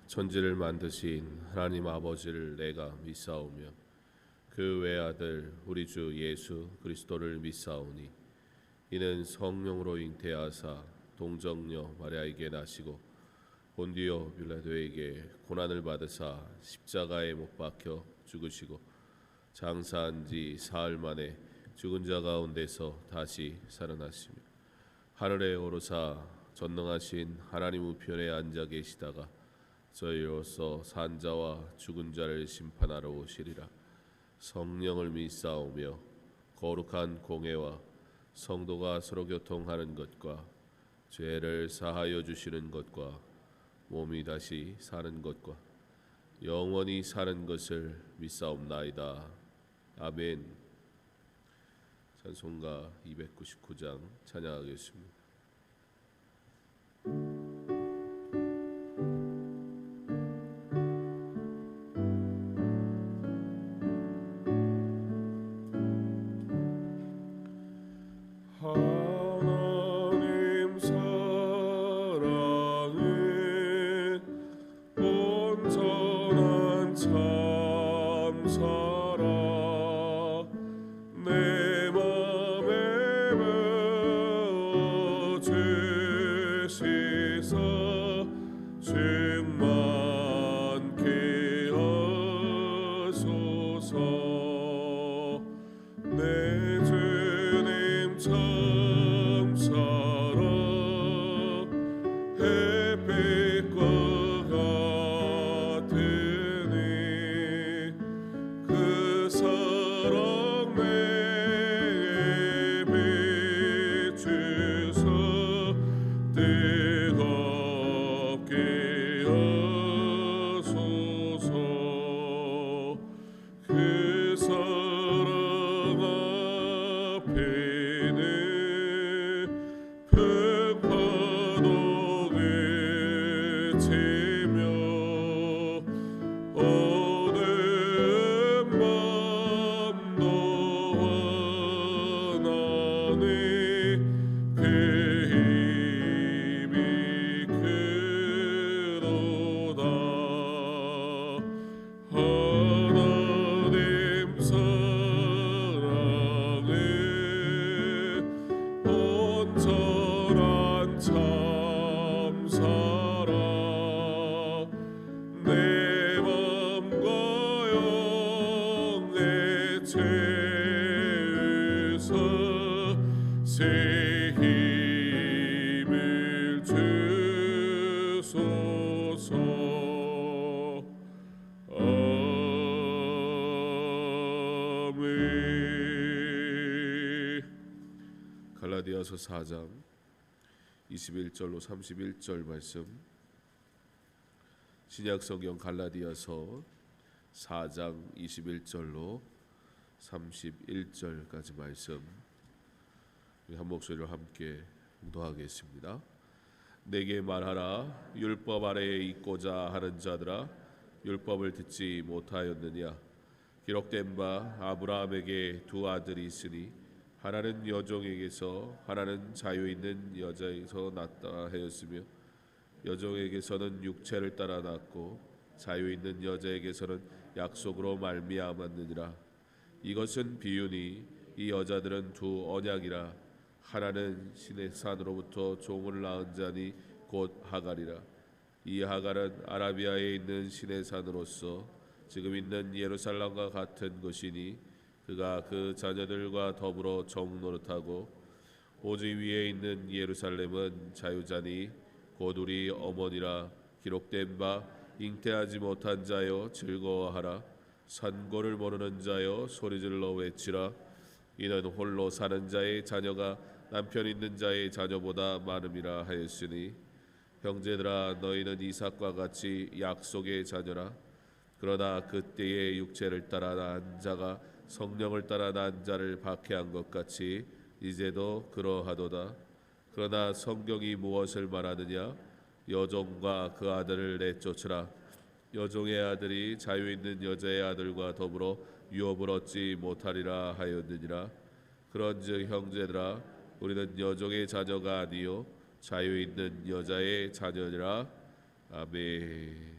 천지를 만드신 하나님 아버지를 내가 믿사오며 그 외아들 우리 주 예수 그리스도를 믿사오니 이는 성령으로 잉태하사 동정녀 마리아에게 나시고 본디오 빌라도에게 고난을 받으사 십자가에 못 박혀 죽으시고 장사한 지 사흘 만에 죽은 자 가운데서 다시 살아나시며 하늘에 오르사 전능하신 하나님 우편에 앉아 계시다가 저희로서 산자와 죽은 자를 심판하러 오시리라. 성령을 믿사오며 거룩한 공회와 성도가 서로 교통하는 것과 죄를 사하여 주시는 것과 몸이 다시 사는 것과 영원히 사는 것을 믿사옵나이다. 아멘. 찬송가 299장 찬양하겠습니다. 하나님 사랑은 온전한 참사라. 내 맘에 배어 죄 씻어 죄 많게 하소서. 내 주님 참사라. 햇빛과 같으니 그 사랑 내게 비추사 뜨겁게 하소서. 그 사랑 앞에는 큰 파도에 치며 어두운 밤도 환하니 그 힘이 크도다. 하나님 사랑은 온전한 참사라. 내 맘과 영에 채우사 새 힘을 주소서. 아멘. 갈라디아서 4장 21절로 31절 말씀. 신약성경 갈라디아서 4장 21절로 31절까지 말씀 한 목소리로 함께 공독하겠습니다. 내게 말하라. 율법 아래에 있고자 하는 자들아, 율법을 듣지 못하였느냐? 기록된 바 아브라함에게 두 아들이 있으니 하나는 여종에게서 하나는 자유 있는 여자에게서 났다 하였으며 여종에게서는 육체를 따라 낳고 자유 있는 여자에게서는 약속으로 말미암았느니라. 이것은 비유니 이 여자들은 두 언약이라. 하나는 신의 산으로부터 종을 낳은 자니 곧 하갈이라. 이 하갈은 아라비아에 있는 신의 산으로서 지금 있는 예루살렘과 같은 것이니 그가 그 자녀들과 더불어 종노릇하고 오지 위에 있는 예루살렘은 자유자니 곧 우리 어머니라. 기록된 바 잉태하지 못한 자여 즐거워하라. 산고를 모르는 자여 소리질러 외치라. 이는 홀로 사는 자의 자녀가 남편 있는 자의 자녀보다 많음이라 하였으니 형제들아, 너희는 이삭과 같이 약속의 자녀라. 그러나 그때의 육체를 따라 낳은 자가 성령을 따라 낳은 자를 박해한 것 같이 이제도 그러하도다. 그러나 성경이 무엇을 말하느냐? 여종과 그 아들을 내쫓으라. 여종의 아들이 자유 있는 여자의 아들과 더불어 유업을 얻지 못하리라 하였느니라. 그런즉 형제들아, 우리는 여종의 자녀가 아니요 자유 있는 여자의 자녀니라. 아멘.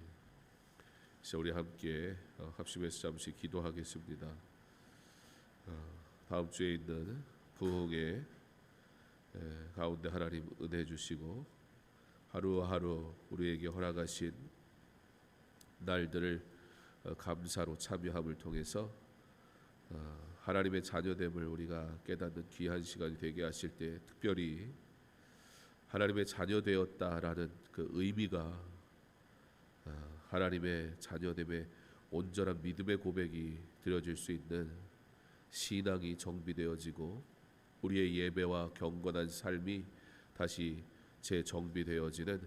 이제 우리 함께 합심해서 잠시 기도하겠습니다. 다음 주에 있는 부흥의 가운데 하나님 은혜 주시고 하루하루 우리에게 허락하신 날들을 감사로 참여함을 통해서 하나님의 자녀됨을 우리가 깨닫는 귀한 시간이 되게 하실 때, 특별히 하나님의 자녀 되었다라는 그 의미가 하나님의 자녀됨의 온전한 믿음의 고백이 드려질 수 있는 신앙이 정비되어지고 우리의 예배와 경건한 삶이 다시 재정비되어지는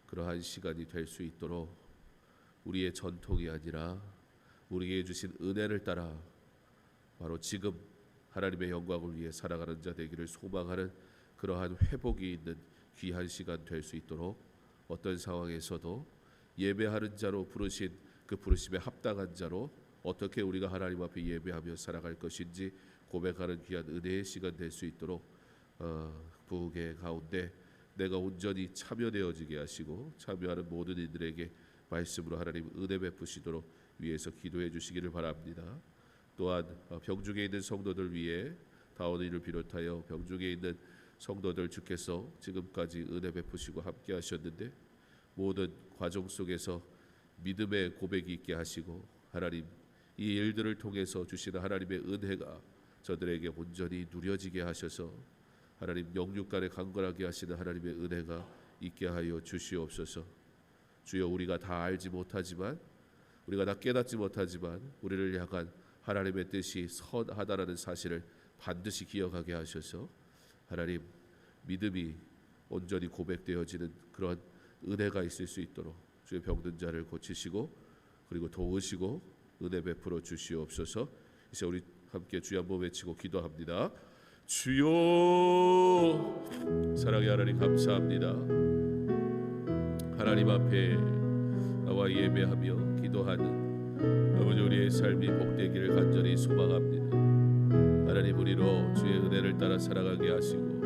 그러한 시간이 될 수 있도록 우리의 전통이 아니라 우리에게 주신 은혜를 따라 바로 지금 하나님의 영광을 위해 살아가는 자 되기를 소망하는 그러한 회복이 있는 귀한 시간 될 수 있도록 어떤 상황에서도 예배하는 자로 부르신 그 부르심에 합당한 자로 어떻게 우리가 하나님 앞에 예배하며 살아갈 것인지 고백하는 귀한 은혜의 시간 될 수 있도록 부흥의 가운데 내가 온전히 참여되어지게 하시고 참여하는 모든 이들에게 말씀으로 하나님 은혜 베푸시도록 위에서 기도해 주시기를 바랍니다. 또한 병중에 있는 성도들 위해 다원이를 비롯하여 병중에 있는 성도들 주께서 지금까지 은혜 베푸시고 함께 하셨는데 모든 과정 속에서 믿음의 고백이 있게 하시고 하나님 이 일들을 통해서 주시는 하나님의 은혜가 저들에게 온전히 누려지게 하셔서 하나님 영육간에 강건하게 하시는 하나님의 은혜가 있게 하여 주시옵소서. 주여, 우리가 다 알지 못하지만 우리가 다 깨닫지 못하지만 우리를 향한 하나님의 뜻이 선하다라는 사실을 반드시 기억하게 하셔서 하나님 믿음이 온전히 고백되어지는 그런 은혜가 있을 수 있도록 주의 병든 자를 고치시고 그리고 도우시고 은혜 베풀어 주시옵소서. 이제 우리 함께 주여 한번 외치고 기도합니다. 주여, 사랑의 하나님 감사합니다. 하나님 앞에 나와 예배하며 기도하는 아버지 우리의 삶이 복되기를 간절히 소망합니다. 하나님 우리로 주의 은혜를 따라 살아가게 하시고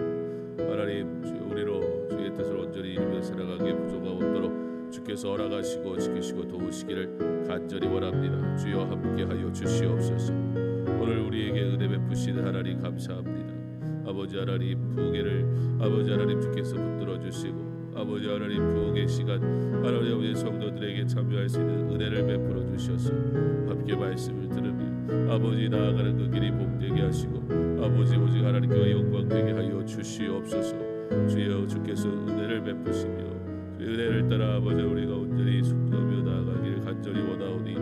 하나님 주여 우리로 주의 뜻을 온전히 이루며 살아가기에 부족함 없도록 주께서 허락하시고 지키시고 도우시기를 간절히 원합니다. 주여 함께하여 주시옵소서. 오늘 우리에게 은혜 베푸시는 하나님 감사합니다. 아버지 하나님 부흥회를 아버지 하나님 주께서 붙들어 주시고 아버지 하나님 부흥의 시간 하나님 아버지 성도들에게 참여할 수 있는 은혜를 베풀어 주셔서 함께 말씀을 들으며 아버지 나아가는 그 길이 복되게 하시고 아버지 오직 하나님께 영광 되게 하여 주시옵소서. 주여 주께서 은혜를 베푸시며 은혜를 따라 아버지 우리가 온전히 순종하며 나아가기를 간절히 원하오니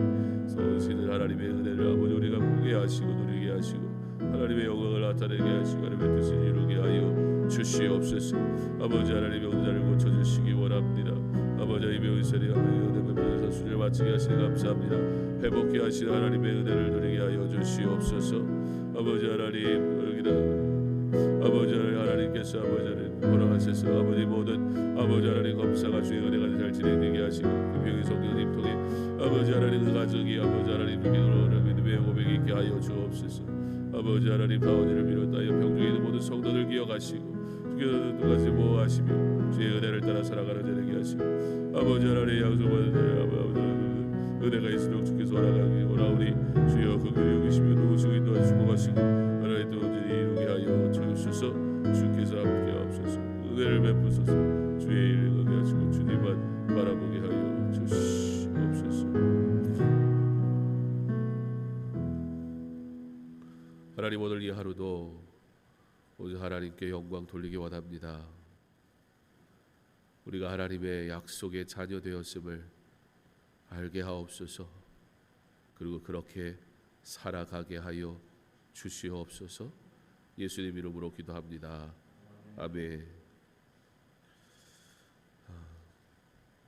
선하시는 하나님의 은혜를 아버지 우리가 보게 하시고 누리게 하시고 하나님의 영광을 나타내게 하시고 하나님의 뜻을 이루게 하여 주시옵소서. 아버지 하나님의 은혜를 고쳐주시기 원합니다. 아버지 하나님의 은혜를 하나님의 은혜를 수를 마치게 하시니 감사합니다. 회복케 하시는 하나님의 은혜를 누리게 하여 주시옵소서. 아버지 하나님 아버지 하나님께서 아버지 하나님 허락하셔서 아버지 모든 아버지 하나님 검사가 주의 은혜가 잘 진행되게 하시고 금명의 성령님 통해 아버지 하나님 그 가정이 아버지 하나님 주께 돌아오는 믿음의 고백이 있게 하여 주옵소서. 아버지 하나님 다원이를 비롯하여 병중에 있는 모든 성도들 기억하시고 주께서 두 가지 모아하시며 주의 은혜를 따라 살아가는 자에게 하시고 아버지 하나님 양성받은 자를 은혜가 있도록 주께서 허락하기 원하오니 주여 그 길을 여기시며 도우시고 인도하시고 축복하시고 하나님 또 온전히 이루게 하여 주옵소서. 주께서 함께 하옵소서. 은혜를 베푸소서. 주의 일을 하게 하시고 주님만 바라보게 하여 주시옵소서. 하나님 오늘 이 하루도 오직 하나님께 영광 돌리기 원합니다. 우리가 하나님의 약속의 자녀 되었음을 알게 하옵소서. 그리고 그렇게 살아가게 하여 주시옵소서. 예수님 이름으로 기도합니다. 아멘.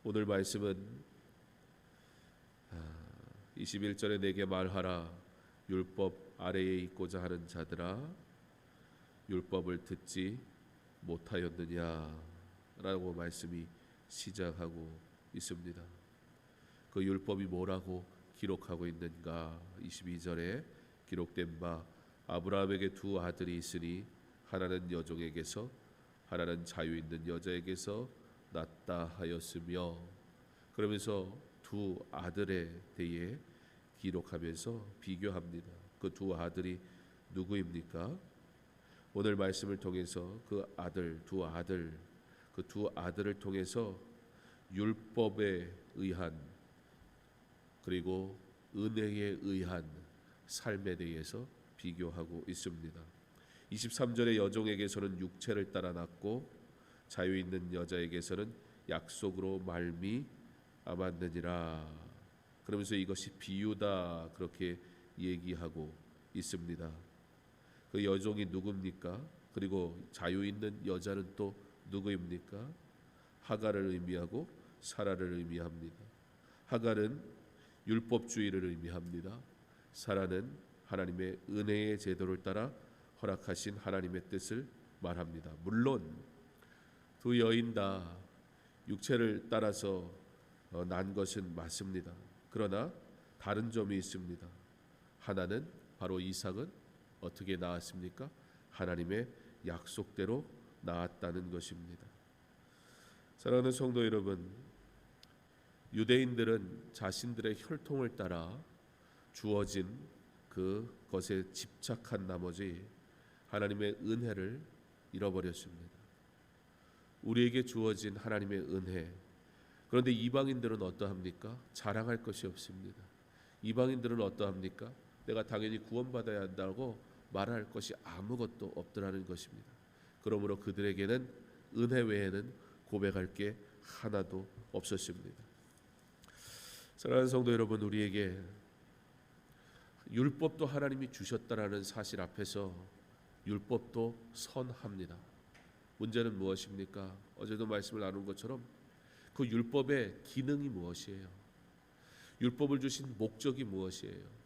오늘 말씀은 21절에 내게 말하라 율법 아래에 있고자 하는 자들아 율법을 듣지 못하였느냐라고 말씀이 시작하고 있습니다. 그 율법이 뭐라고 기록하고 있는가? 22절에 기록된 바 아브라함에게 두 아들이 있으니 하나는 여종에게서 하나는 자유 있는 여자에게서 났다 하였으며, 그러면서 두 아들에 대해 기록하면서 비교합니다. 그 두 아들이 누구입니까? 오늘 말씀을 통해서 그 두 아들을 통해서 율법에 의한 그리고 은혜에 의한 삶에 대해서 비교하고 있습니다. 23절의 여종에게서는 육체를 따라 낳고 자유 있는 여자에게서는 약속으로 말미암았느니라. 그러면서 이것이 비유다 그렇게 얘기하고 있습니다. 그 여종이 누굽니까? 그리고 자유 있는 여자는 또 누구입니까? 하갈을 의미하고 사라를 의미합니다. 하갈은 율법주의를 의미합니다. 사라는 하나님의 은혜의 제도를 따라 허락하신 하나님의 뜻을 말합니다. 물론 두 여인 다 육체를 따라서 난 것은 맞습니다. 그러나 다른 점이 있습니다. 하나는 바로 이삭은 어떻게 낳았습니까? 하나님의 약속대로 낳았다는 것입니다. 사랑하는 성도 여러분, 유대인들은 자신들의 혈통을 따라 주어진 그것에 집착한 나머지 하나님의 은혜를 잃어버렸습니다. 우리에게 주어진 하나님의 은혜, 그런데 이방인들은 어떠합니까? 자랑할 것이 없습니다. 이방인들은 어떠합니까? 내가 당연히 구원받아야 한다고 말할 것이 아무것도 없더라는 것입니다. 그러므로 그들에게는 은혜 외에는 고백할 게 하나도 없었습니다. 사랑하는 성도 여러분, 우리에게 율법도 하나님이 주셨다라는 사실 앞에서 율법도 선합니다. 문제는 무엇입니까? 어제도 말씀을 나눈 것처럼 그 율법의 기능이 무엇이에요? 율법을 주신 목적이 무엇이에요?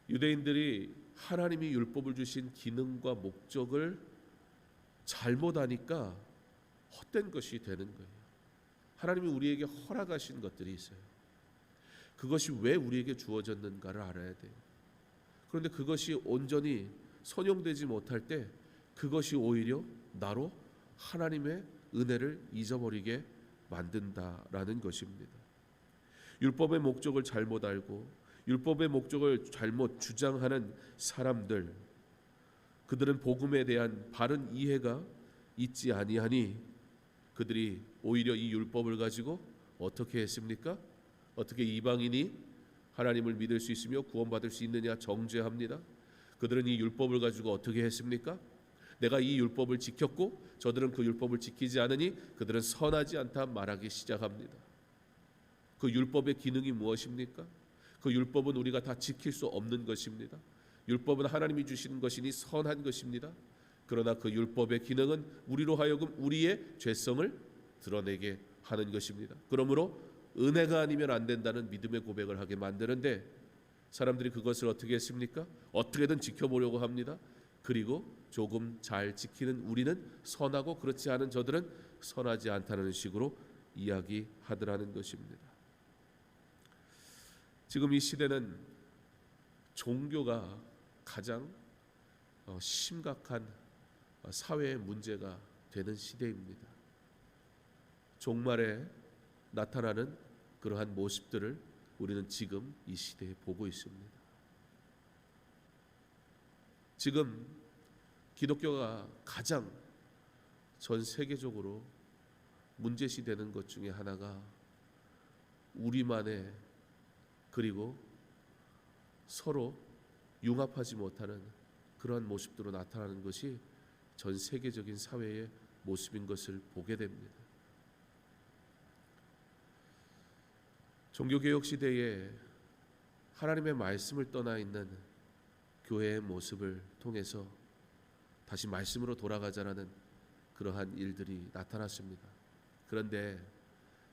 유대인들이 하나님이 율법을 주신 기능과 목적을 잘못하니까 헛된 것이 되는 거예요. 하나님이 우리에게 허락하신 것들이 있어요. 그것이 왜 우리에게 주어졌는가를 알아야 돼요. 그런데 그것이 온전히 선용되지 못할 때 그것이 오히려 나로 하나님의 은혜를 잊어버리게 만든다라는 것입니다. 율법의 목적을 잘못 알고 율법의 목적을 잘못 주장하는 사람들, 그들은 복음에 대한 바른 이해가 있지 아니하니 그들이 오히려 이 율법을 가지고 어떻게 했습니까? 어떻게 이방인이 하나님을 믿을 수 있으며 구원받을 수 있느냐 정죄합니다. 그들은 이 율법을 가지고 어떻게 했습니까? 내가 이 율법을 지켰고 저들은 그 율법을 지키지 않으니 그들은 선하지 않다 말하기 시작합니다. 그 율법의 기능이 무엇입니까? 그 율법은 우리가 다 지킬 수 없는 것입니다. 율법은 하나님이 주시는 것이니 선한 것입니다. 그러나 그 율법의 기능은 우리로 하여금 우리의 죄성을 드러내게 하는 것입니다. 그러므로 은혜가 아니면 안 된다는 믿음의 고백을 하게 만드는데 사람들이 그것을 어떻게 했습니까? 어떻게든 지켜보려고 합니다. 그리고 조금 잘 지키는 우리는 선하고 그렇지 않은 저들은 선하지 않다는 식으로 이야기하더라는 것입니다. 지금 이 시대는 종교가 가장 심각한 사회의 문제가 되는 시대입니다. 종말에 나타나는 그러한 모습들을 우리는 지금 이 시대에 보고 있습니다. 지금 기독교가 가장 전 세계적으로 문제시되는 것 중에 하나가 우리만의 그리고 서로 융합하지 못하는 그러한 모습으로 나타나는 것이 전 세계적인 사회의 모습인 것을 보게 됩니다. 종교개혁 시대에 하나님의 말씀을 떠나 있는 교회의 모습을 통해서 다시 말씀으로 돌아가자라는 그러한 일들이 나타났습니다. 그런데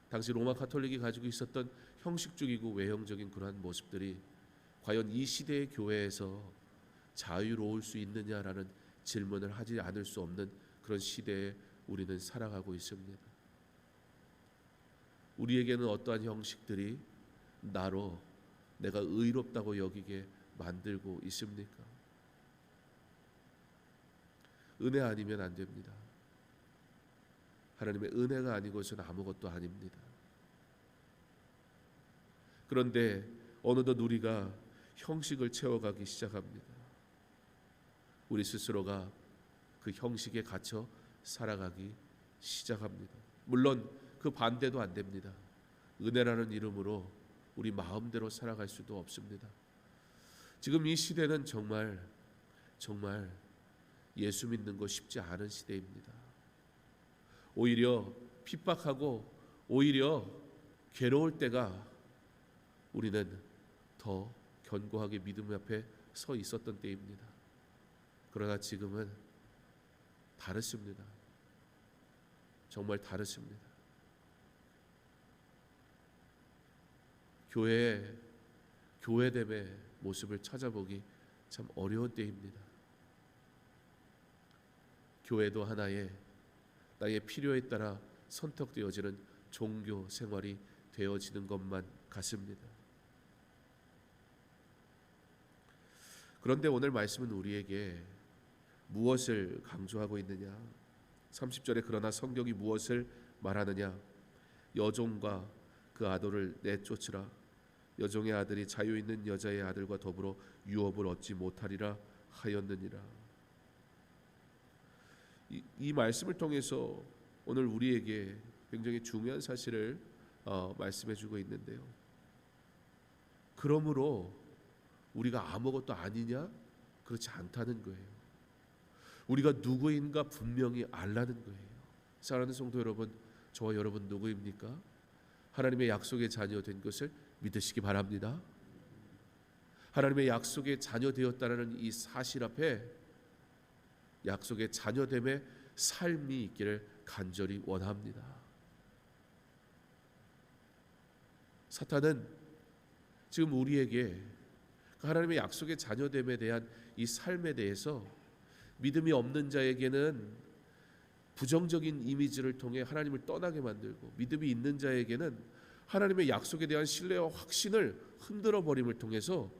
당시 로마 카톨릭이 가지고 있었던 형식적이고 외형적인 그러한 모습들이 과연 이 시대의 교회에서 자유로울 수 있느냐라는 질문을 하지 않을 수 없는 그런 시대에 우리는 살아가고 있습니다. 우리에게는 어떠한 형식들이 나로 내가 의롭다고 여기게 만들고 있습니까? 은혜 아니면 안 됩니다. 하나님의 은혜가 아니고서는 아무것도 아닙니다. 그런데 어느덧 우리가 형식을 채워가기 시작합니다. 우리 스스로가 그 형식에 갇혀 살아가기 시작합니다. 물론 그 반대도 안 됩니다. 은혜라는 이름으로 우리 마음대로 살아갈 수도 없습니다. 지금 이 시대는 정말 예수 믿는 거 쉽지 않은 시대입니다. 오히려 핍박하고 오히려 괴로울 때가 우리는 더 견고하게 믿음 앞에 서 있었던 때입니다. 그러나 지금은 다르십니다. 정말 다르십니다. 교회됨의 모습을 찾아보기 참 어려운 때입니다. 교회도 하나의 나의 필요에 따라 선택되어지는 종교 생활이 되어지는 것만 같습니다. 그런데 오늘 말씀은 우리에게 무엇을 강조하고 있느냐? 30절에 그러나 성경이 무엇을 말하느냐? 여종과 그 아들을 내쫓으라. 여종의 아들이 자유 있는 여자의 아들과 더불어 유업을 얻지 못하리라 하였느니라. 이 말씀을 통해서 오늘 우리에게 굉장히 중요한 사실을 말씀해주고 있는데요. 그러므로 우리가 아무것도 아니냐? 그렇지 않다는 거예요. 우리가 누구인가 분명히 알라는 거예요. 사랑하는 성도 여러분, 저와 여러분 누구입니까? 하나님의 약속의 자녀 된 것을 믿으시기 바랍니다. 하나님의 약속의 자녀 되었다는 이 사실 앞에 약속의 자녀됨의 삶이 있기를 간절히 원합니다. 사탄은 지금 우리에게 하나님의 약속의 자녀됨에 대한 이 삶에 대해서 믿음이 없는 자에게는 부정적인 이미지를 통해 하나님을 떠나게 만들고, 믿음이 있는 자에게는 하나님의 약속에 대한 신뢰와 확신을 흔들어 버림을 통해서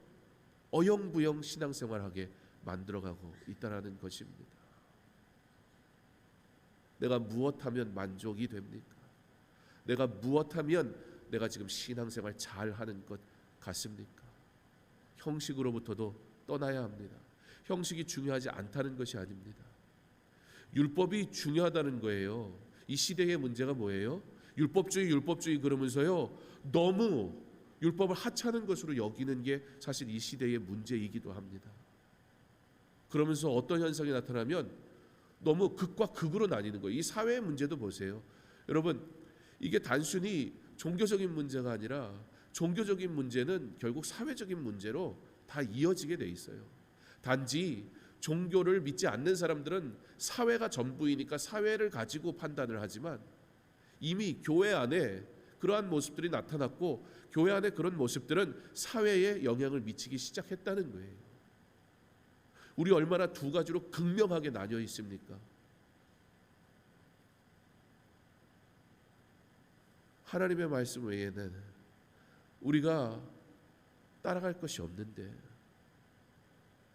어영부영 신앙생활하게 만들어가고 있다라는 것입니다. 내가 무엇하면 만족이 됩니까? 내가 무엇하면 내가 지금 신앙생활 잘하는 것 같습니까? 형식으로부터도 떠나야 합니다. 형식이 중요하지 않다는 것이 아닙니다. 율법이 중요하다는 거예요. 이 시대의 문제가 뭐예요? 율법주의 그러면서요, 너무 율법을 하찮은 것으로 여기는 게 사실 이 시대의 문제이기도 합니다. 그러면서 어떤 현상이 나타나면 너무 극과 극으로 나뉘는 거예요. 이 사회의 문제도 보세요. 여러분, 이게 단순히 종교적인 문제가 아니라 종교적인 문제는 결국 사회적인 문제로 다 이어지게 돼 있어요. 단지 종교를 믿지 않는 사람들은 사회가 전부이니까 사회를 가지고 판단을 하지만, 이미 교회 안에 그러한 모습들이 나타났고 교회 안에 그런 모습들은 사회에 영향을 미치기 시작했다는 거예요. 우리 얼마나 두 가지로 극명하게 나뉘어 있습니까? 하나님의 말씀 외에는 우리가 따라갈 것이 없는데,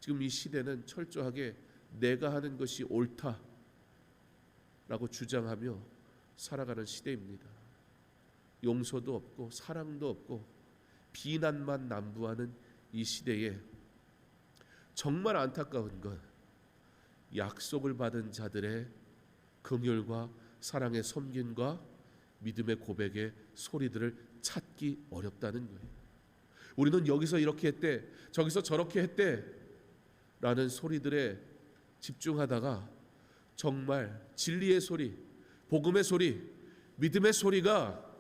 지금 이 시대는 철저하게 내가 하는 것이 옳다라고 주장하며 살아가는 시대입니다. 용서도 없고 사랑도 없고 비난만 난무하는 이 시대에 정말 안타까운 건 약속을 받은 자들의 긍휼과 사랑의 섬김과 믿음의 고백의 소리들을 찾기 어렵다는 거예요. 우리는 여기서 이렇게 했대, 저기서 저렇게 했대 라는 소리들에 집중하다가 정말 진리의 소리, 복음의 소리, 믿음의 소리가,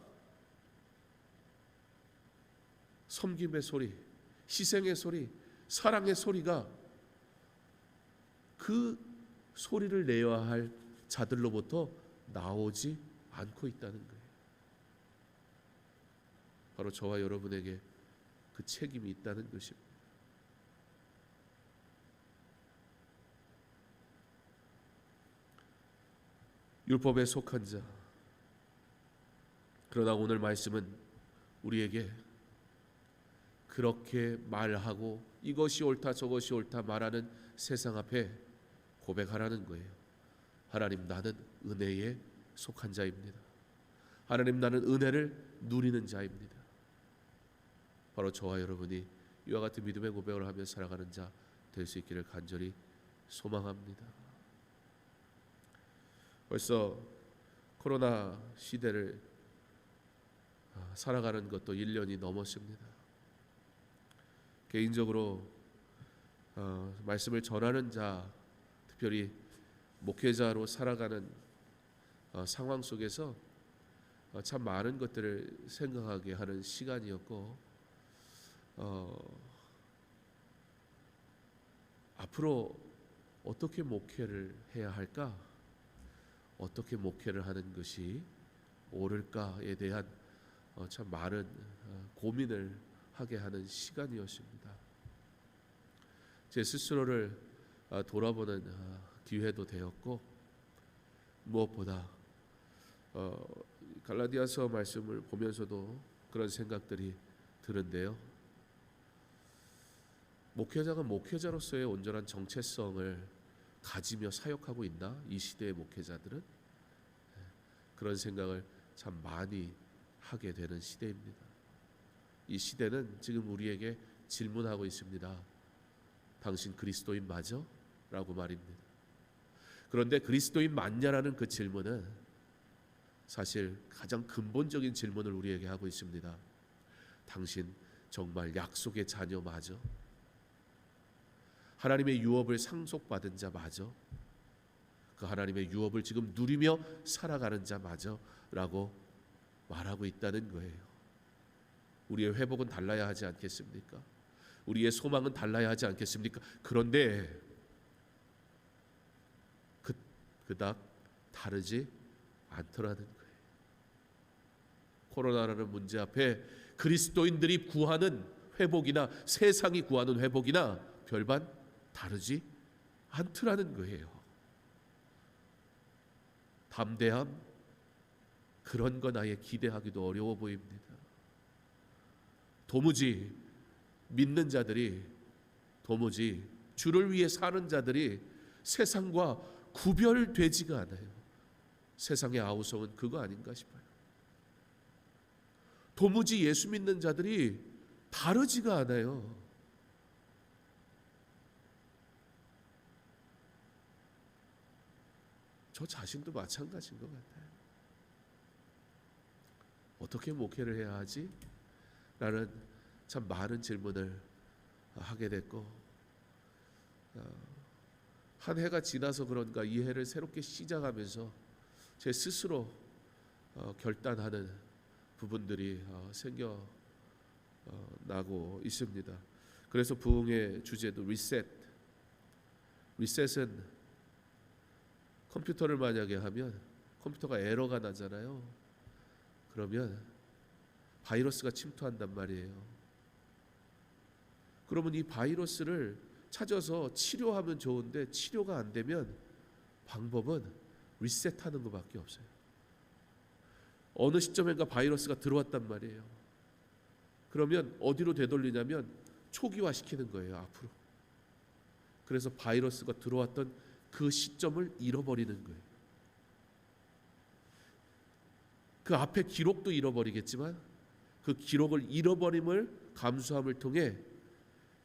섬김의 소리, 희생의 소리, 사랑의 소리가 그 소리를 내야 할 자들로부터 나오지 않고 있다는 거예요. 바로 저와 여러분에게 그 책임이 있다는 것입니다. 율법에 속한 자, 그러나 오늘 말씀은 우리에게 그렇게 말하고 이것이 옳다 저것이 옳다 말하는 세상 앞에 고백하라는 거예요. 하나님, 나는 은혜에 속한 자입니다. 하나님, 나는 은혜를 누리는 자입니다. 바로 저와 여러분이 이와 같은 믿음의 고백을 하며 살아가는 자 될 수 있기를 간절히 소망합니다. 벌써 코로나 시대를 살아가는 것도 1년이 넘었습니다. 개인적으로 말씀을 전하는 자, 특별히 목회자로 살아가는 상황 속에서 참 많은 것들을 생각하게 하는 시간이었고, 앞으로 어떻게 목회를 해야 할까? 어떻게 목회를 하는 것이 옳을까에 대한 참 많은 고민을 하게 하는 시간이었습니다. 제 스스로를 돌아보는 기회도 되었고, 무엇보다 갈라디아서 말씀을 보면서도 그런 생각들이 드는데요. 목회자가 목회자로서의 온전한 정체성을 가지며 사역하고 있나? 이 시대의 목회자들은 그런 생각을 참 많이 하게 되는 시대입니다. 이 시대는 지금 우리에게 질문하고 있습니다. 당신 그리스도인 맞아? 라고 말입니다. 그런데 그리스도인 맞냐라는 그 질문은 사실 가장 근본적인 질문을 우리에게 하고 있습니다. 당신 정말 약속의 자녀 맞아? 하나님의 유업을 상속받은 자 맞아? 그 하나님의 유업을 지금 누리며 살아가는 자 맞아? 라고 말하고 있다는 거예요. 우리의 회복은 달라야 하지 않겠습니까? 우리의 소망은 달라야 하지 않겠습니까? 그런데 그닥 다르지 않더라는 거예요. 코로나라는 문제 앞에 그리스도인들이 구하는 회복이나 세상이 구하는 회복이나 별반 다르지 않더라는 거예요. 담대함, 그런 건 아예 기대하기도 어려워 보입니다. 도무지 믿는 자들이, 도무지 주를 위해 사는 자들이 세상과 구별되지가 않아요. 세상의 아우성은 그거 아닌가 싶어요. 도무지 예수 믿는 자들이 다르지가 않아요. 저 자신도 마찬가지인 것 같아요. 어떻게 목회를 해야 하지? 라는 참 많은 질문을 하게 됐고, 한 해가 지나서 그런가 이 해를 새롭게 시작하면서 제 스스로 결단하는 부분들이 생겨나고 있습니다. 그래서 부흥의 주제도 리셋. 리셋은 컴퓨터를 만약에 하면 컴퓨터가 에러가 나잖아요. 그러면 바이러스가 침투한단 말이에요. 그러면 이 바이러스를 찾아서 치료하면 좋은데 치료가 안 되면 방법은 리셋하는 것밖에 없어요. 어느 시점인가 바이러스가 들어왔단 말이에요. 그러면 어디로 되돌리냐면 초기화시키는 거예요, 앞으로. 그래서 바이러스가 들어왔던 그 시점을 잃어버리는 거예요. 그 앞에 기록도 잃어버리겠지만 그 기록을 잃어버림을 감수함을 통해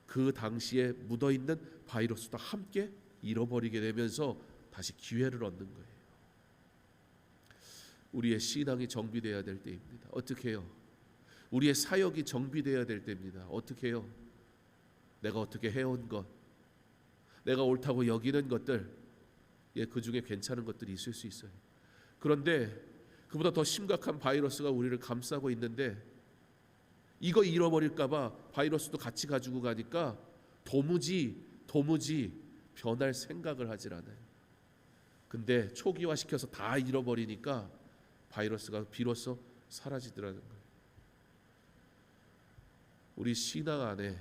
그 당시에 묻어있는 바이러스도 함께 잃어버리게 되면서 다시 기회를 얻는 거예요. 우리의 신앙이 정비되어야 될 때입니다. 어떻게 해요? 우리의 사역이 정비되어야 될 때입니다. 어떻게 해요? 내가 어떻게 해온 것, 내가 옳다고 여기는 것들, 그 중에 괜찮은 것들이 있을 수 있어요. 그런데 그보다 더 심각한 바이러스가 우리를 감싸고 있는데 이거 잃어버릴까 봐 바이러스도 같이 가지고 가니까 도무지 변할 생각을 하질 않아요. 근데 초기화시켜서 다 잃어버리니까 바이러스가 비로소 사라지더라는 거예요. 우리 신앙 안에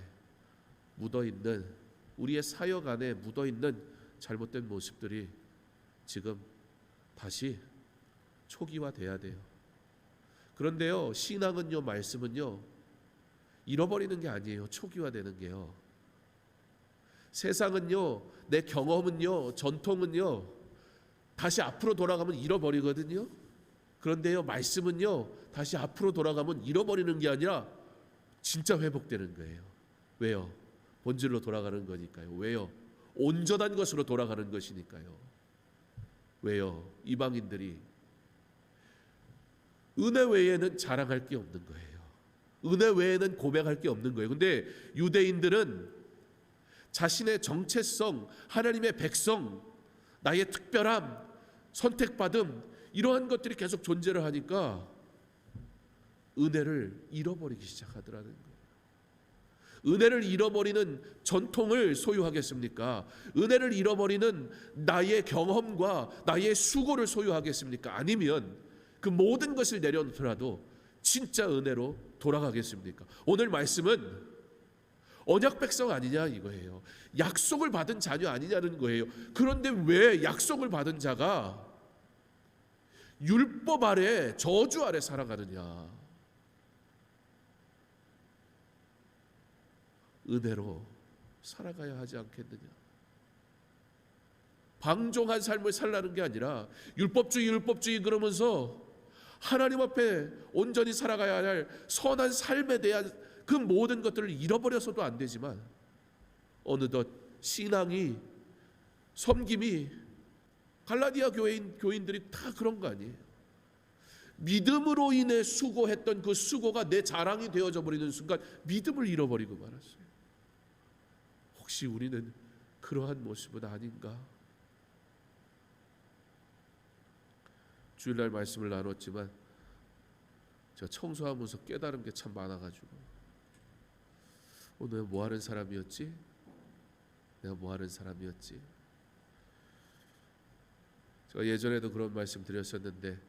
묻어있는, 우리의 사역 안에 묻어있는 잘못된 모습들이 지금 다시 초기화돼야 돼요. 그런데요, 신앙은요, 말씀은요, 잃어버리는 게 아니에요. 초기화되는 게요. 세상은요, 내 경험은요, 전통은요, 다시 앞으로 돌아가면 잃어버리거든요. 그런데요, 말씀은요, 다시 앞으로 돌아가면 잃어버리는 게 아니라 진짜 회복되는 거예요. 왜요? 본질로 돌아가는 거니까요. 왜요? 온전한 것으로 돌아가는 것이니까요. 왜요? 이방인들이 은혜 외에는 자랑할 게 없는 거예요. 은혜 외에는 고백할 게 없는 거예요. 근데 유대인들은 자신의 정체성, 하나님의 백성, 나의 특별함, 선택받음, 이러한 것들이 계속 존재를 하니까 은혜를 잃어버리기 시작하더라는 거예요. 은혜를 잃어버리는 전통을 소유하겠습니까? 은혜를 잃어버리는 나의 경험과 나의 수고를 소유하겠습니까? 아니면 그 모든 것을 내려놓더라도 진짜 은혜로 돌아가겠습니까? 오늘 말씀은 언약 백성 아니냐 이거예요. 약속을 받은 자녀 아니냐는 거예요. 그런데 왜 약속을 받은 자가 율법 아래, 저주 아래 살아가느냐? 은혜로 살아가야 하지 않겠느냐? 방종한 삶을 살라는 게 아니라 율법주의 그러면서 하나님 앞에 온전히 살아가야 할 선한 삶에 대한 그 모든 것들을 잃어버려서도 안 되지만 어느덧 신앙이, 섬김이, 갈라디아 교인들이 다 그런 거 아니에요. 믿음으로 인해 수고했던 그 수고가 내 자랑이 되어져 버리는 순간 믿음을 잃어버리고 말았어요. 혹시 우리는 그러한 모습은 아닌가? 주일날 말씀을 나눴지만 제가 청소하면서 깨달은 게 참 많아가지고 오늘 뭐 하는 사람이었지? 내가 뭐 하는 사람이었지? 제가 예전에도 그런 말씀 드렸었는데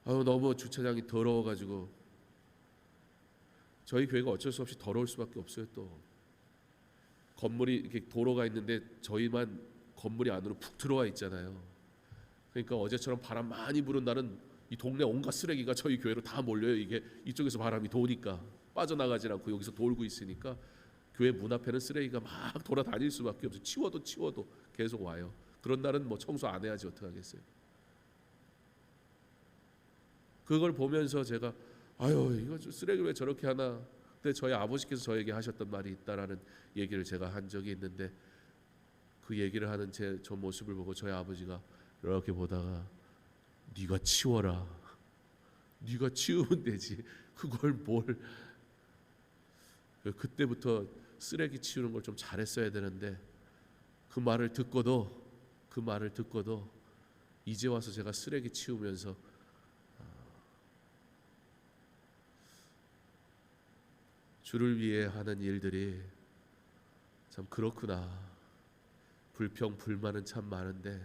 너무 주차장이 더러워가지고 저희 교회가 어쩔 수 없이 더러울 수밖에 없어요. 또 건물이 이렇게 도로가 있는데 저희만 건물이 안으로 푹 들어와 있잖아요. 그러니까 어제처럼 바람 많이 부는 날은 이 동네 온갖 쓰레기가 저희 교회로 다 몰려요. 이게 이쪽에서 바람이 도니까 빠져나가지 않고 여기서 돌고 있으니까 교회 문 앞에는 쓰레기가 막 돌아다닐 수밖에 없어요. 치워도 계속 와요. 그런 날은 뭐 청소 안 해야지 어떡하겠어요. 그걸 보면서 제가 이거 쓰레기 왜 저렇게 하나. 근데 저희 아버지께서 저에게 하셨던 말이 있다라는 얘기를 제가 한 적이 있는데 그 얘기를 하는 저 모습을 보고 저희 아버지가 이렇게 보다가 네가 치워라. 네가 치우면 되지. 그걸 뭘. 그때부터 쓰레기 치우는 걸 좀 잘했어야 되는데 그 말을 듣고도 이제 와서 제가 쓰레기 치우면서 주를 위해 하는 일들이 참 그렇구나. 불평 불만은 참 많은데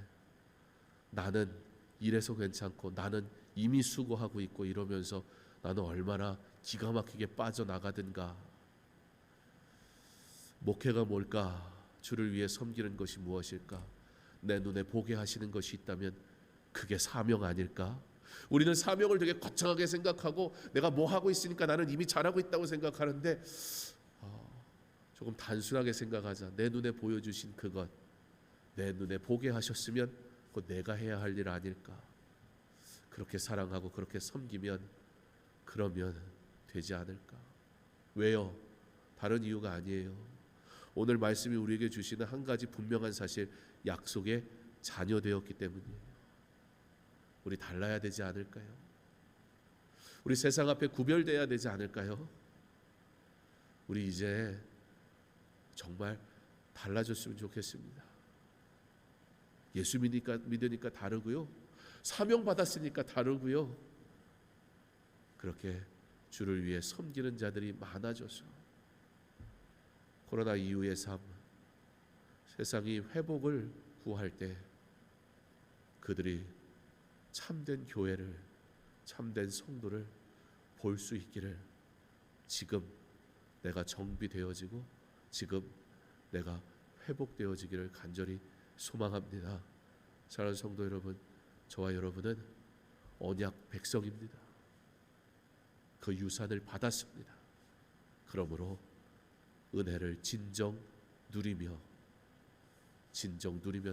나는 이래서 괜찮고 나는 이미 수고하고 있고 이러면서 나는 얼마나 기가 막히게 빠져나가든가. 목회가 뭘까? 주를 위해 섬기는 것이 무엇일까? 내 눈에 보게 하시는 것이 있다면 그게 사명 아닐까? 우리는 사명을 되게 거창하게 생각하고 내가 뭐 하고 있으니까 나는 이미 잘하고 있다고 생각하는데 조금 단순하게 생각하자. 내 눈에 보여주신 그것, 내 눈에 보게 하셨으면 그거 내가 해야 할 일 아닐까? 그렇게 사랑하고 그렇게 섬기면 그러면 되지 않을까? 왜요? 다른 이유가 아니에요. 오늘 말씀이 우리에게 주시는 한 가지 분명한 사실, 약속의 자녀 되었기 때문이에요. 우리 달라야 되지 않을까요? 우리 세상 앞에 구별돼야 되지 않을까요? 우리 이제 정말 달라졌으면 좋겠습니다. 예수 믿으니까 다르고요. 사명 받았으니까 다르고요. 그렇게 주를 위해 섬기는 자들이 많아져서 코로나 이후의 삶, 세상이 회복을 구할 때 그들이 참된 교회를, 참된 성도를 볼 수 있기를 지금 내가 정비되어지고 지금 내가 회복되어지기를 간절히 소망합니다. 사랑하는 성도 여러분, 저와 여러분은 언약 백성입니다. 그 유산을 받았습니다. 그러므로 은혜를 진정 누리며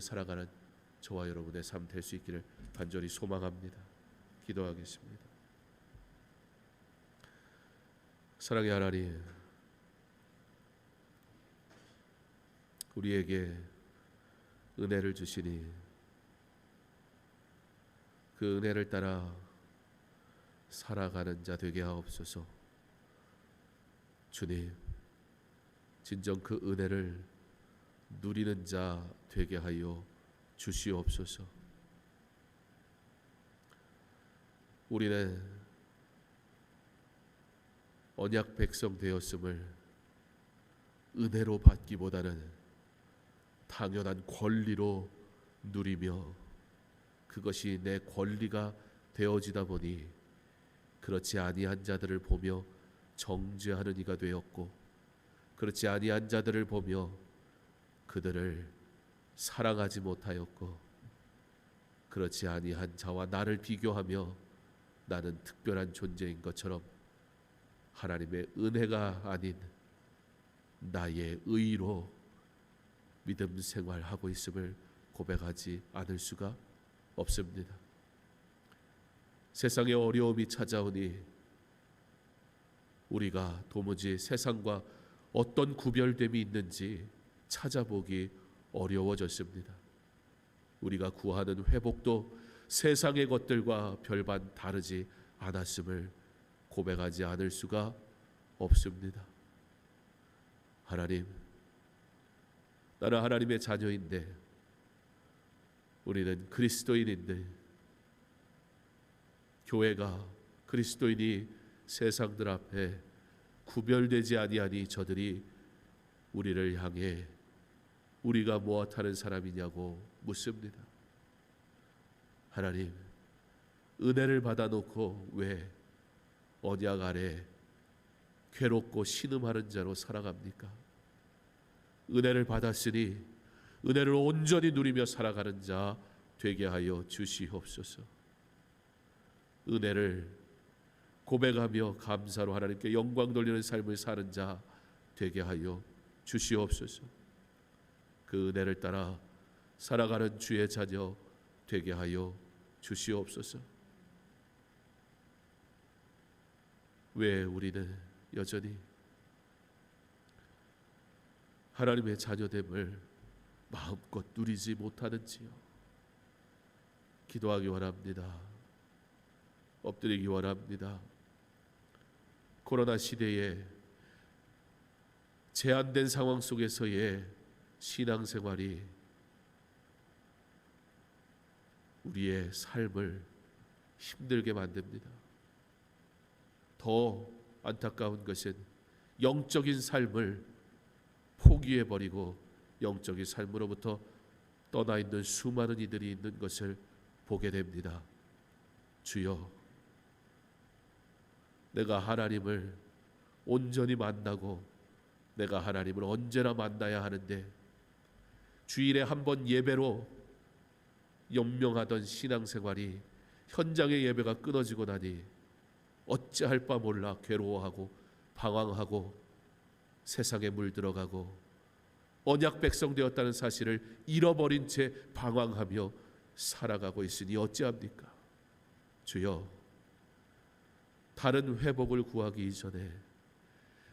살아가는 저와 여러분의 삶 될 수 있기를 간절히 소망합니다. 기도하겠습니다. 사랑의 하나님, 우리에게 은혜를 주시니 그 은혜를 따라 살아가는 자 되게 하옵소서. 주님, 진정 그 은혜를 누리는 자 되게 하여 주시옵소서. 우리는 언약 백성 되었음을 은혜로 받기보다는 당연한 권리로 누리며 그것이 내 권리가 되어지다 보니 그렇지 아니한 자들을 보며 정죄하는 이가 되었고, 그렇지 아니한 자들을 보며 그들을 사랑하지 못하였고, 그렇지 아니한 자와 나를 비교하며 나는 특별한 존재인 것처럼 하나님의 은혜가 아닌 나의 의로 믿음 생활하고 있음을 고백하지 않을 수가 없습니다. 세상에 어려움이 찾아오니 우리가 도무지 세상과 어떤 구별됨이 있는지 찾아보기 어려워졌습니다. 우리가 구하는 회복도 세상의 것들과 별반 다르지 않았음을 고백하지 않을 수가 없습니다. 하나님, 나는 하나님의 자녀인데, 우리는 그리스도인인데, 교회가 그리스도인이 세상들 앞에 구별되지 아니하니 저들이 우리를 향해 우리가 무엇하는 사람이냐고 묻습니다. 하나님, 은혜를 받아놓고 왜 언약 아래 괴롭고 신음하는 자로 살아갑니까? 은혜를 받았으니 은혜를 온전히 누리며 살아가는 자 되게 하여 주시옵소서. 은혜를 고백하며 감사로 하나님께 영광 돌리는 삶을 사는 자 되게 하여 주시옵소서. 그 은혜를 따라 살아가는 주의 자녀 되게 하여 주시옵소서. 왜 우리는 여전히 하나님의 자녀됨을 마음껏 누리지 못하는지요? 기도하기 원합니다. 엎드리기 원합니다. 코로나 시대에 제한된 상황 속에서의 신앙생활이 우리의 삶을 힘들게 만듭니다. 더 안타까운 것은 영적인 삶을 포기해버리고 영적인 삶으로부터 떠나 있는 수많은 이들이 있는 것을 보게 됩니다. 주여, 내가 하나님을 온전히 만나고 내가 하나님을 언제나 만나야 하는데 주일에 한 번 예배로 연명하던 신앙생활이 현장의 예배가 끊어지고 나니 어찌할 바 몰라 괴로워하고 방황하고 세상에 물들어가고 언약 백성 되었다는 사실을 잃어버린 채 방황하며 살아가고 있으니 어찌합니까? 주여, 다른 회복을 구하기 이전에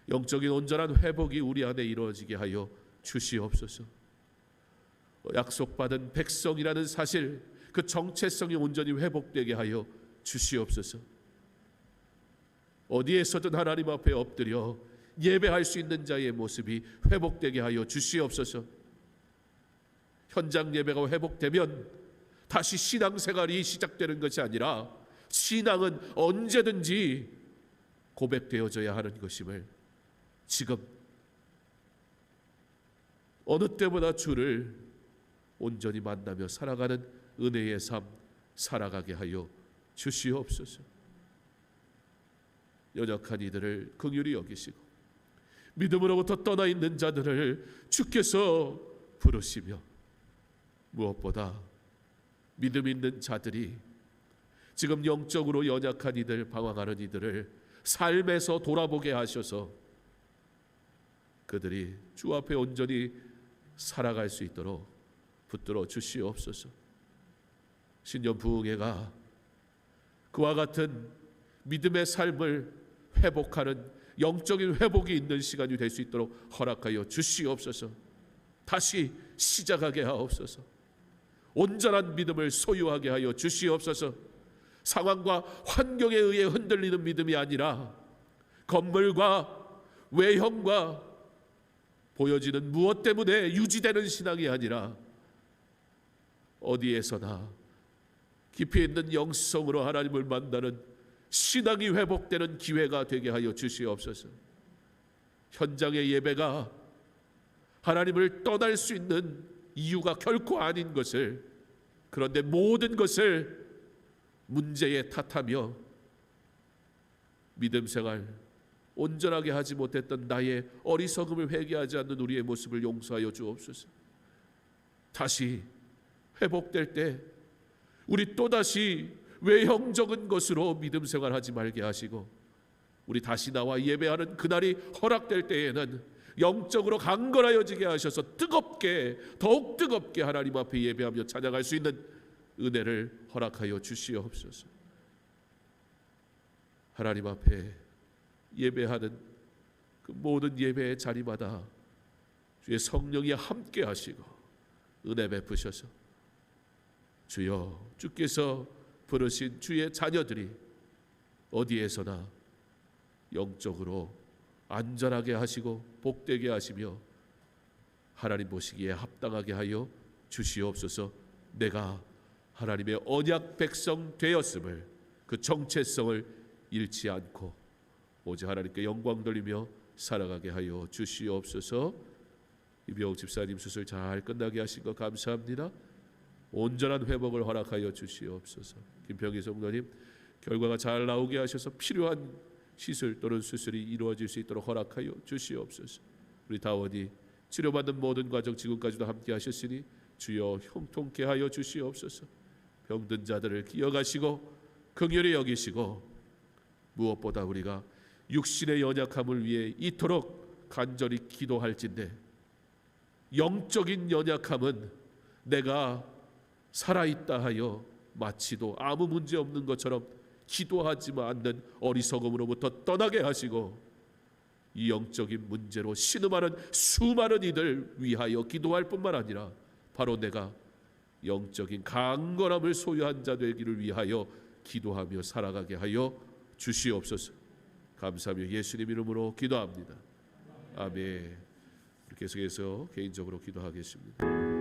영적인 온전한 회복이 우리 안에 이루어지게 하여 주시옵소서. 약속받은 백성이라는 사실, 그 정체성이 온전히 회복되게 하여 주시옵소서. 어디에서든 하나님 앞에 엎드려 예배할 수 있는 자의 모습이 회복되게 하여 주시옵소서. 현장 예배가 회복되면 다시 신앙생활이 시작되는 것이 아니라 신앙은 언제든지 고백되어져야 하는 것임을 지금 어느 때보다 주를 온전히 만나며 살아가는 은혜의 삶 살아가게 하여 주시옵소서. 연약한 이들을 긍휼히 여기시고 믿음으로부터 떠나 있는 자들을 주께서 부르시며 무엇보다 믿음 있는 자들이 지금 영적으로 연약한 이들, 방황하는 이들을 삶에서 돌아보게 하셔서 그들이 주 앞에 온전히 살아갈 수 있도록 붙들어 주시옵소서. 신년 부흥회가 그와 같은 믿음의 삶을 회복하는 영적인 회복이 있는 시간이 될 수 있도록 허락하여 주시옵소서. 다시 시작하게 하옵소서. 온전한 믿음을 소유하게 하여 주시옵소서. 상황과 환경에 의해 흔들리는 믿음이 아니라 건물과 외형과 보여지는 무엇 때문에 유지되는 신앙이 아니라 어디에서나 깊이 있는 영성으로 하나님을 만나는 신앙이 회복되는 기회가 되게 하여 주시옵소서. 현장의 예배가 하나님을 떠날 수 있는 이유가 결코 아닌 것을, 그런데 모든 것을 문제에 탓하며 믿음 생활 온전하게 하지 못했던 나의 어리석음을 회개하지 않는 우리의 모습을 용서하여 주옵소서. 다시 회복될 때 우리 또다시 외형적인 것으로 믿음 생활하지 말게 하시고, 우리 다시 나와 예배하는 그날이 허락될 때에는 영적으로 강건하여지게 하셔서 뜨겁게, 더욱 뜨겁게 하나님 앞에 예배하며 찬양할 수 있는 은혜를 허락하여 주시옵소서. 하나님 앞에 예배하는 그 모든 예배의 자리마다 주의 성령이 함께 하시고 은혜 베푸셔서 주여, 주께서 부르신 주의 자녀들이 어디에서나 영적으로 안전하게 하시고 복되게 하시며 하나님 보시기에 합당하게 하여 주시옵소서. 내가 하나님의 언약 백성 되었음을, 그 정체성을 잃지 않고 오직 하나님께 영광 돌리며 살아가게 하여 주시옵소서. 이병옥 집사님 수술 잘 끝나게 하신 것 감사합니다. 온전한 회복을 허락하여 주시옵소서. 김평희 성도님 결과가 잘 나오게 하셔서 필요한 시술 또는 수술이 이루어질 수 있도록 허락하여 주시옵소서. 우리 다원이 치료받는 모든 과정 지금까지도 함께 하셨으니 주여 형통케 하여 주시옵소서. 병든 자들을 기억하시고 긍휼히 여기시고, 무엇보다 우리가 육신의 연약함을 위해 이토록 간절히 기도할진대 영적인 연약함은 내가 살아있다 하여 마치도 아무 문제 없는 것처럼 기도하지만 않는 어리석음으로부터 떠나게 하시고, 이 영적인 문제로 신음하는 수많은 이들 위하여 기도할 뿐만 아니라 바로 내가 영적인 강건함을 소유한 자 되기를 위하여 기도하며 살아가게 하여 주시옵소서. 감사하며 예수님 이름으로 기도합니다. 아멘. 계속해서 개인적으로 기도하겠습니다.